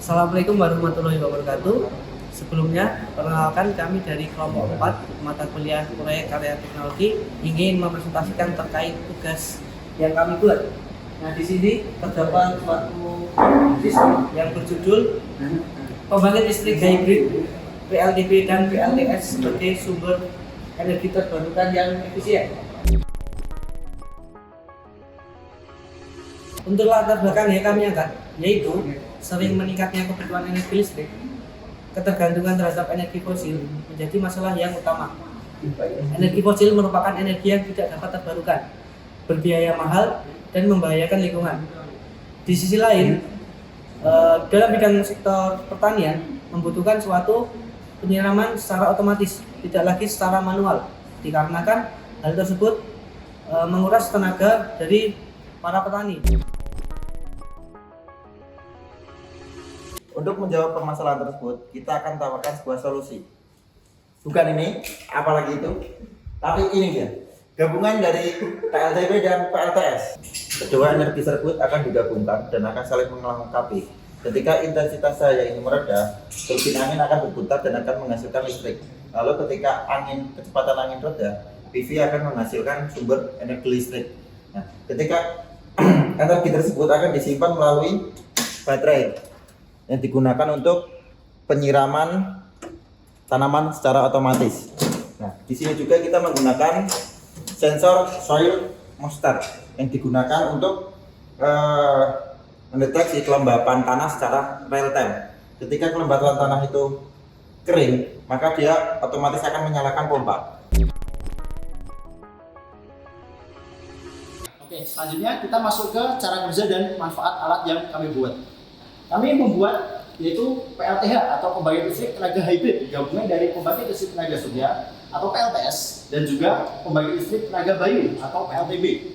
Assalamualaikum warahmatullahi wabarakatuh. Sebelumnya, perkenalkan kami dari kelompok 4 mata kuliah proyek karya teknologi ingin mempresentasikan terkait tugas yang kami buat. Nah, di sini terdapat suatu sistem yang berjudul pembangkit listrik hybrid PLTB dan PLTS sebagai sumber energi terbarukan yang efisien. Untuk latar belakang yang kami angkat, yaitu sering meningkatnya kebutuhan energi listrik, ketergantungan terhadap energi fosil menjadi masalah yang utama. Energi fosil merupakan energi yang tidak dapat terbarukan, berbiaya mahal, dan membahayakan lingkungan. Di sisi lain, dalam bidang sektor pertanian membutuhkan suatu penyiraman secara otomatis, tidak lagi secara manual, dikarenakan hal tersebut menguras tenaga dari para petani. Untuk menjawab permasalahan tersebut, kita akan tawarkan sebuah solusi. Bukan ini, apalagi itu, tapi ini dia, gabungan dari PLTB dan PLTS. Kedua energi tersebut akan digabungkan dan akan saling melengkapi. Ketika intensitas cahaya ini mereda, turbin angin akan berputar dan akan menghasilkan listrik. Lalu ketika kecepatan angin reda, PV akan menghasilkan sumber energi listrik. Nah, ketika energi tersebut akan disimpan melalui baterai yang digunakan untuk penyiraman tanaman secara otomatis. Nah, di sini juga kita menggunakan sensor soil moisture yang digunakan untuk mendeteksi kelembapan tanah secara real time. Ketika kelembapan tanah itu kering, maka dia otomatis akan menyalakan pompa. Oke, selanjutnya kita masuk ke cara kerja dan manfaat alat yang kami buat. Kami membuat yaitu PLTH atau pembangkit listrik tenaga hybrid, gabungan dari pembangkit listrik tenaga surya atau PLTS dan juga pembangkit listrik tenaga bayu atau PLTB.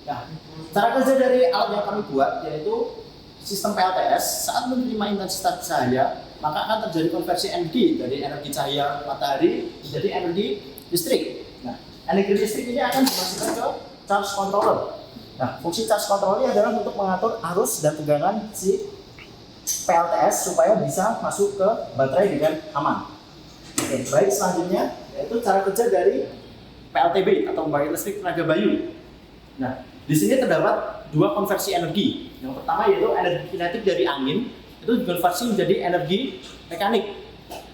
Nah, cara kerja dari alat yang kami buat yaitu sistem PLTS saat menerima intensitas cahaya maka akan terjadi konversi energi dari energi cahaya matahari menjadi energi listrik. Nah, energi listrik ini akan dimasukkan ke charge controller. Nah, fungsi charge controller adalah untuk mengatur arus dan tegangan si PLTS supaya bisa masuk ke baterai dengan aman. Oke, baik, selanjutnya yaitu cara kerja dari PLTB atau pembangkit listrik tenaga bayu. Nah, di sini terdapat dua konversi energi. Yang pertama yaitu energi kinetik dari angin, itu dikonversi menjadi energi mekanik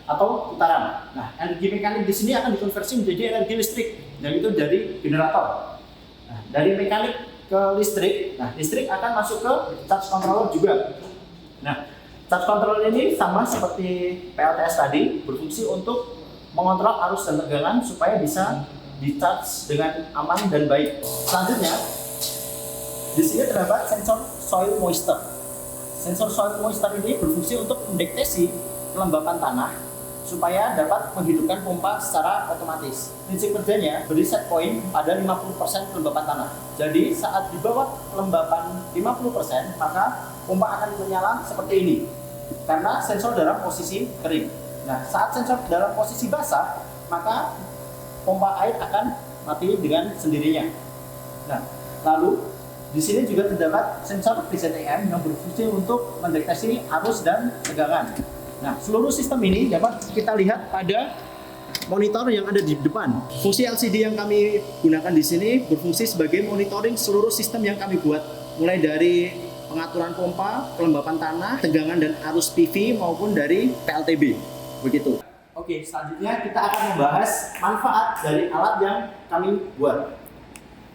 atau putaran. Nah, energi mekanik di sini akan dikonversi menjadi energi listrik, yang itu dari generator. Nah, dari mekanik ke listrik, nah listrik akan masuk ke charge controller juga. Nah, charge controller ini sama seperti PLTS tadi, berfungsi untuk mengontrol arus dan tegangan supaya bisa di-charge dengan aman dan baik. Selanjutnya, di sini terdapat sensor soil moisture. Sensor soil moisture ini berfungsi untuk mendeteksi kelembapan tanah supaya dapat menghidupkan pompa secara otomatis. Prinsip kerjanya beri set point pada 50% kelembapan tanah. Jadi saat di bawah kelembapan 50%, maka pompa akan menyala seperti ini karena sensor dalam posisi kering. Nah, saat sensor dalam posisi basah, maka pompa air akan mati dengan sendirinya. Nah, lalu di sini juga terdapat sensor PCTM yang berfungsi untuk mendeteksi arus dan tegangan. Nah, seluruh sistem ini dapat kita lihat pada monitor yang ada di depan. Fungsi LCD yang kami gunakan di sini berfungsi sebagai monitoring seluruh sistem yang kami buat, mulai dari pengaturan pompa, kelembapan tanah, tegangan dan arus PV maupun dari PLTB. Begitu. Oke, selanjutnya kita akan membahas manfaat dari alat yang kami buat.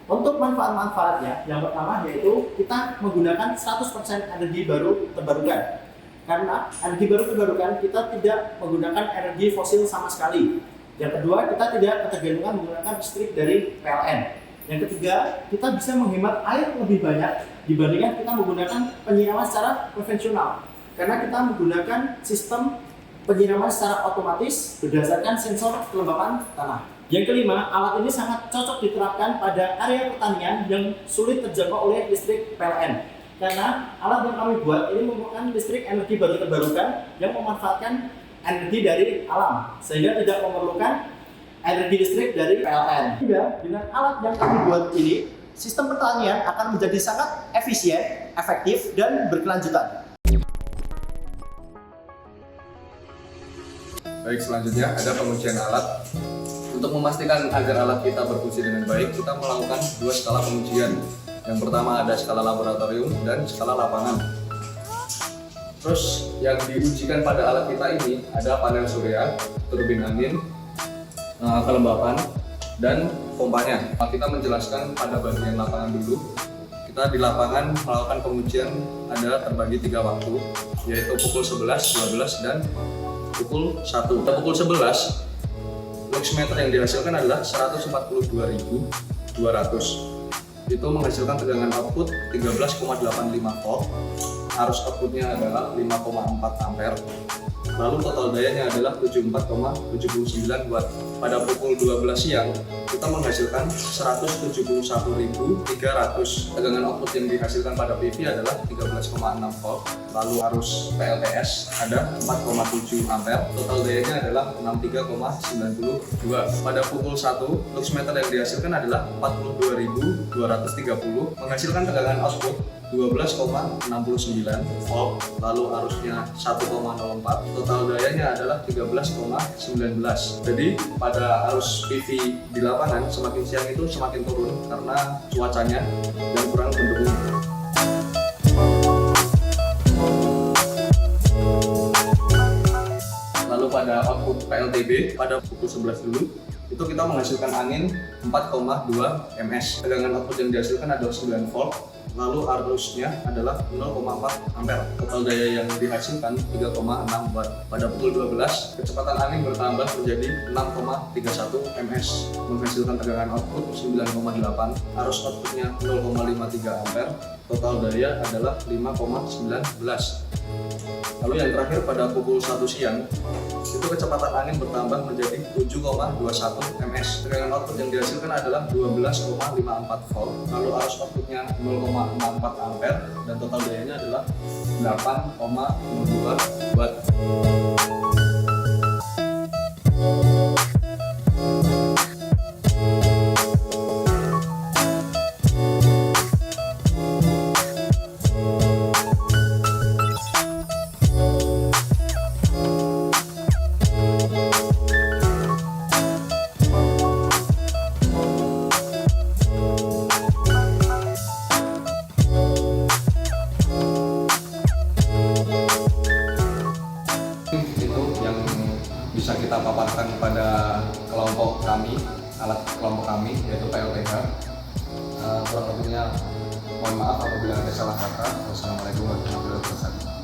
Untuk manfaat-manfaatnya, yang pertama yaitu kita menggunakan 100% energi baru terbarukan. Karena energi baru terbarukan kita tidak menggunakan energi fosil sama sekali. Yang kedua, kita tidak ketergantungan menggunakan listrik dari PLN. Yang ketiga, kita bisa menghemat air lebih banyak dibandingkan kita menggunakan penyiraman secara konvensional. Karena kita menggunakan sistem penyiraman secara otomatis berdasarkan sensor kelembapan tanah. Yang kelima, alat ini sangat cocok diterapkan pada area pertanian yang sulit terjangkau oleh listrik PLN. Karena alat yang kami buat ini merupakan listrik energi baru terbarukan yang memanfaatkan energi dari alam sehingga tidak memerlukan energi listrik dari PLN. Dengan alat yang kami buat ini, sistem pertanian akan menjadi sangat efisien, efektif, dan berkelanjutan. Baik, selanjutnya ada pengujian alat. Untuk memastikan agar alat kita berfungsi dengan baik, kita melakukan 2 skala pengujian. Yang pertama ada skala laboratorium dan skala lapangan. Terus yang diujikan pada alat kita ini ada panel surya, turbin angin, kelembapan, dan pompanya. Kita menjelaskan pada bagian lapangan dulu. Kita di lapangan melakukan pengujian ada terbagi 3 waktu, yaitu pukul 11, 12, dan pukul 1. Pada pukul 11, luxmeter yang dihasilkan adalah 142.200. Itu menghasilkan tegangan output 13,85 volt, arus outputnya adalah 5,4 ampere, lalu total dayanya adalah 74,79 watt. Pada pukul 12 siang, kita menghasilkan 171.300. Tegangan output yang dihasilkan pada PV adalah 13,6 volt, lalu arus PLTS ada 4,7 ampere, total dayanya adalah 63,92. Pada pukul 1, luxmeter yang dihasilkan adalah 42.230, menghasilkan tegangan output 12,69 volt, lalu arusnya 1,04, total dayanya adalah 13,19. Jadi pada arus PV di lapangan semakin siang itu semakin turun karena cuacanya yang kurang mendukung. Lalu pada output PLTB pada pukul 11 dulu, itu kita menghasilkan angin 4,2 ms. Tegangan output yang dihasilkan adalah 9 volt, lalu arusnya adalah 0,4 ampere. Total daya yang dihasilkan 3,6 watt. Pada pukul 12, kecepatan angin bertambah menjadi 6,31 ms, menghasilkan tegangan output 9,8, arus outputnya 0,53 ampere. Total daya adalah 5,19. Lalu yang terakhir pada pukul 1 siang, itu kecepatan angin bertambah menjadi 7,21 ms. Tegangan output yang dihasilkan adalah 12,54 volt, lalu arus outputnya 0,64 ampere, dan total dayanya adalah 8,02 watt. Itu yang bisa kita paparkan kepada kelompok kami, alat kelompok kami, yaitu PLTH. Kurang lebihnya mohon maaf apabila ada salah kata. Wassalamualaikum warahmatullahi wabarakatuh.